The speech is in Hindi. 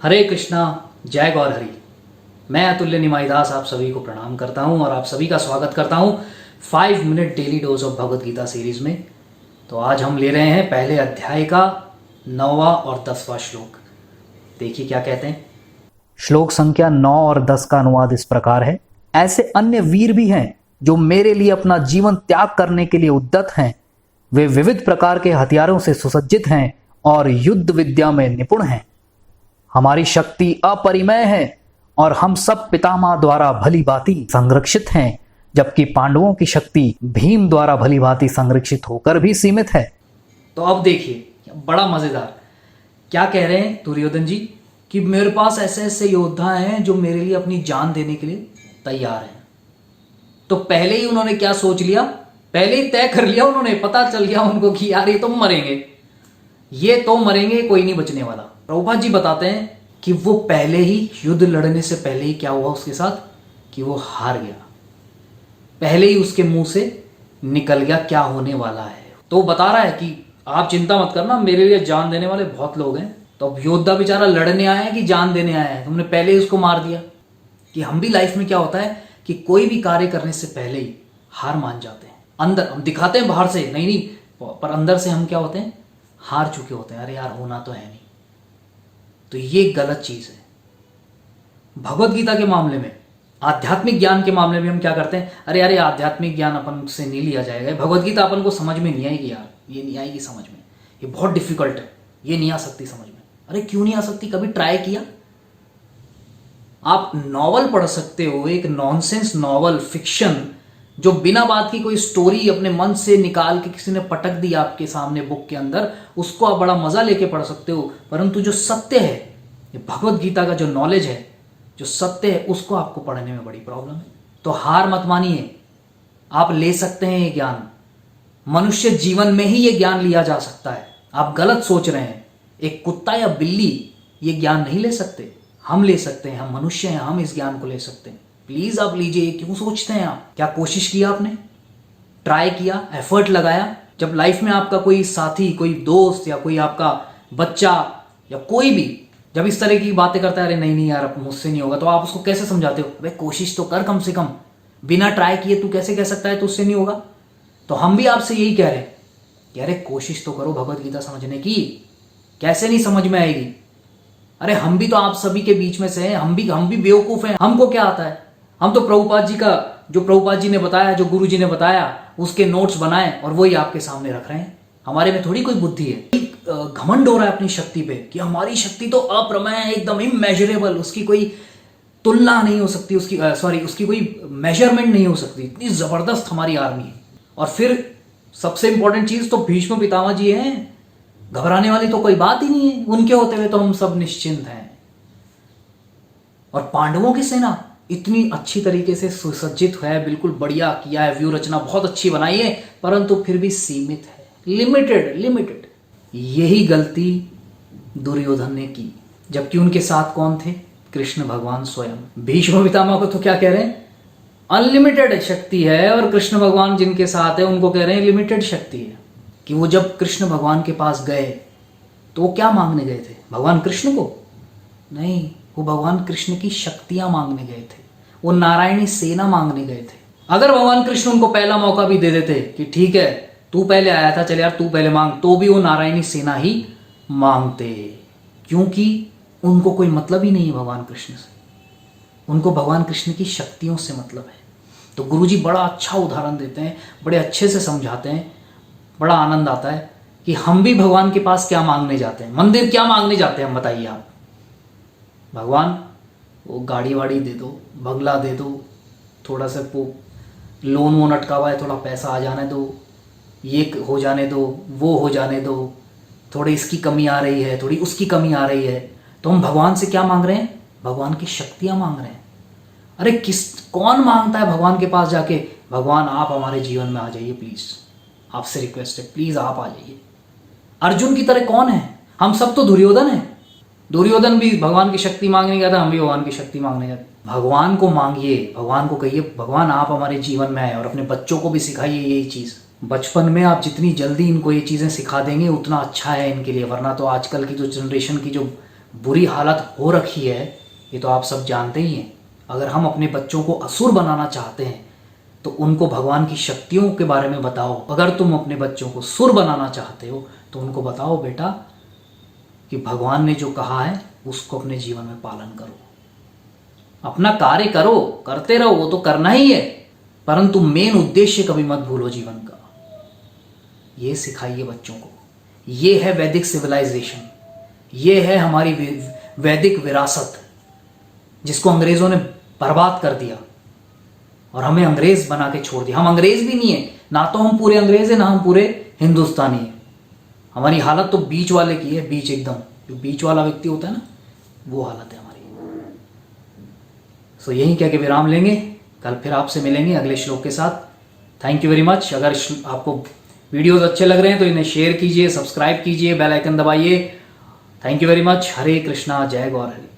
हरे कृष्णा, जय गौर हरि। मैं अतुल्य निमाई दास आप सभी को प्रणाम करता हूं और आप सभी का स्वागत करता हूं 5 minute daily dose of Bhagavad Gita series में। तो आज हम ले रहे हैं पहले अध्याय का 9वां और 10वां श्लोक। देखिए क्या कहते हैं। श्लोक संख्या 9 और 10 का अनुवाद इस प्रकार है। ऐसे अन्य वीर भी हैं जो मेरे लिए अपना जीवन त्याग करने के लिए उद्यत हैं। वे विविध प्रकार के हथियारों से सुसज्जित हैं और युद्ध विद्या में निपुण हैं। हमारी शक्ति अपरिमेय है और हम सब पितामह द्वारा भली भांति संरक्षित हैं, जबकि पांडवों की शक्ति भीम द्वारा भली भांति संरक्षित होकर भी सीमित है। तो अब देखिए बड़ा मजेदार क्या कह रहे हैं दुर्योधन जी कि मेरे पास ऐसे ऐसे योद्धा हैं जो मेरे लिए अपनी जान देने के लिए तैयार हैं। तो पहले ही उन्होंने क्या सोच लिया, पहले ही तय कर लिया उन्होंने, पता चल गया उनको कि यार ये तो मरेंगे, ये तो मरेंगे, कोई नहीं बचने वाला। प्रभुपाद जी बताते हैं कि वो पहले ही युद्ध लड़ने से पहले ही क्या हुआ उसके साथ कि वो हार गया। पहले ही उसके मुंह से निकल गया क्या होने वाला है। तो बता रहा है कि आप चिंता मत करना, मेरे लिए जान देने वाले बहुत लोग हैं। तो अब योद्धा बेचारा लड़ने आया है कि जान देने आया है, तुमने पहले ही उसको मार दिया। कि हम भी लाइफ में क्या होता है कि कोई भी कार्य करने से पहले ही हार मान जाते हैं। अंदर हम दिखाते हैं बाहर से नहीं, पर अंदर से हम क्या होते हैं, हार चुके होते हैं। अरे यार होना तो है नहीं। तो ये गलत चीज है। भगवत गीता के मामले में, आध्यात्मिक ज्ञान के मामले में हम क्या करते हैं, अरे यार आध्यात्मिक ज्ञान अपन से नहीं लिया जाएगा, भगवत गीता अपन को समझ में नहीं आएगी यार, ये नहीं आएगी समझ में, ये बहुत डिफिकल्ट है, ये नहीं आ सकती समझ में। अरे क्यों नहीं आ सकती, कभी ट्राई किया? आप नॉवल पढ़ सकते हो, एक नॉनसेंस नॉवल फिक्शन जो बिना बात की कोई स्टोरी अपने मन से निकाल के किसी ने पटक दी आपके सामने बुक के अंदर, उसको आप बड़ा मजा लेके पढ़ सकते हो। परंतु जो सत्य है, ये भगवत गीता का जो नॉलेज है, जो सत्य है, उसको आपको पढ़ने में बड़ी प्रॉब्लम है। तो हार मत मानिए, आप ले सकते हैं ये ज्ञान। मनुष्य जीवन में ही ये ज्ञान लिया जा सकता है। आप गलत सोच रहे हैं। एक कुत्ता या बिल्ली ये ज्ञान नहीं ले सकते, हम ले सकते हैं। हम मनुष्य हैं, हम इस ज्ञान को ले सकते हैं। प्लीज आप लीजिए। क्यों सोचते हैं आप? क्या कोशिश किया आपने, ट्राई किया, एफर्ट लगाया? जब लाइफ में आपका कोई साथी, कोई दोस्त या कोई आपका बच्चा या कोई भी जब इस तरह की बातें करता है, अरे नहीं नहीं यार मुझसे नहीं होगा, तो आप उसको कैसे समझाते हो? अरे कोशिश तो कर कम से कम, बिना ट्राई किए तू कैसे कह सकता है तो उससे नहीं होगा? तो हम भी आपसे यही कह रहे हैं कि अरे कोशिश तो करो भगवत गीता समझने की। कैसे नहीं समझ में आएगी? अरे हम भी तो आप सभी के बीच में से हैं, हम भी बेवकूफ हैं। हमको क्या आता है? हम तो प्रभुपाद जी का, जो प्रभुपाद जी ने बताया, जो गुरु जी ने बताया, उसके नोट्स बनाए और वही आपके सामने रख रहे हैं। हमारे में थोड़ी कोई बुद्धि है। घमंड हो रहा है अपनी शक्ति पे कि हमारी शक्ति तो अप्रमेय है, एकदम इमेजरेबल, उसकी कोई तुलना नहीं हो सकती, उसकी कोई मेजरमेंट नहीं हो सकती। इतनी जबरदस्त हमारी आर्मी है। और फिर सबसे इंपॉर्टेंट चीज तो भीष्म पितामह जी हैं, घबराने वाली तो कोई बात ही नहीं है। उनके होते हुए तो हम सब निश्चिंत हैं। और पांडवों की सेना इतनी अच्छी तरीके से सुसज्जित है, बिल्कुल बढ़िया किया है, व्यू रचना बहुत अच्छी बनाई है, परंतु फिर भी सीमित है, लिमिटेड। यही गलती दुर्योधन ने की, जबकि उनके साथ कौन थे? कृष्ण भगवान स्वयं। भीष्म पितामह को तो क्या कह रहे हैं, अनलिमिटेड शक्ति है, और कृष्ण भगवान जिनके साथ है उनको कह रहे हैं लिमिटेड शक्ति है। कि वो जब कृष्ण भगवान के पास गए तो वो क्या मांगने गए थे? भगवान कृष्ण को नहीं, वो भगवान कृष्ण की शक्तियां मांगने गए थे, वो नारायणी सेना मांगने गए थे। अगर भगवान कृष्ण उनको पहला मौका भी दे देते कि ठीक है तू पहले आया था, चल यार तू पहले मांग, तो भी वो नारायणी सेना ही मांगते, क्योंकि उनको कोई मतलब ही नहीं है भगवान कृष्ण से। उनको भगवान कृष्ण की शक्तियों से मतलब है। तो गुरुजी बड़ा अच्छा उदाहरण देते हैं, बड़े अच्छे से समझाते हैं, बड़ा आनंद आता है कि हम भी भगवान के पास क्या मांगने जाते हैं। मंदिर क्या मांगने जाते हैं हम बताइए आप? भगवान वो गाड़ी वाड़ी दे दो, बंगला दे दो, थोड़ा सा लोन वोन अटका हुआ है, थोड़ा पैसा आ जाने दो, ये हो जाने दो, वो हो जाने दो, थोड़ी इसकी कमी आ रही है, थोड़ी उसकी कमी आ रही है। तो हम भगवान से क्या मांग रहे हैं? भगवान की शक्तियां मांग रहे हैं। अरे कौन मांगता है भगवान के पास जाके, भगवान आप हमारे जीवन में आ जाइए प्लीज, आपसे रिक्वेस्ट है प्लीज आप आ जाइए। अर्जुन की तरह कौन है? हम सब तो दुर्योधन है। दुर्योधन भी भगवान की शक्ति मांगने गया था, हम भी भगवान की शक्ति मांगने गए। भगवान को मांगिए, भगवान को कहिए भगवान आप हमारे जीवन में आए, और अपने बच्चों को भी सिखाइए यही चीज। बचपन में आप जितनी जल्दी इनको ये चीजें सिखा देंगे उतना अच्छा है इनके लिए, वरना तो आजकल की जो जनरेशन की जो बुरी हालत हो रखी है ये तो आप सब जानते ही हैं। अगर हम अपने बच्चों को असुर बनाना चाहते हैं तो उनको भगवान की शक्तियों के बारे में बताओ। अगर तुम अपने बच्चों को सुर बनाना चाहते हो तो उनको बताओ बेटा कि भगवान ने जो कहा है उसको अपने जीवन में पालन करो, अपना कार्य करो, करते रहो, वो तो करना ही है, परंतु मेन उद्देश्य कभी मत भूलो जीवन का। ये सिखाइए बच्चों को। ये है वैदिक सिविलाइजेशन, ये है हमारी वैदिक विरासत जिसको अंग्रेजों ने बर्बाद कर दिया और हमें अंग्रेज बना के छोड़ दिया। हम अंग्रेज भी नहीं है, ना तो हम पूरे अंग्रेज हैं ना हम पूरे हिंदुस्तानी हैं। हमारी हालत तो बीच वाले की है, बीच एकदम, जो बीच वाला व्यक्ति होता है ना, वो हालत है हमारी। सो यही कह के विराम लेंगे, कल फिर आपसे मिलेंगे अगले श्लोक के साथ। Thank you very much. अगर आपको वीडियोस अच्छे लग रहे हैं तो इन्हें शेयर कीजिए, सब्सक्राइब कीजिए, बेल आइकन दबाइए। Thank you very much. Hare Krishna, जय गौर हरि।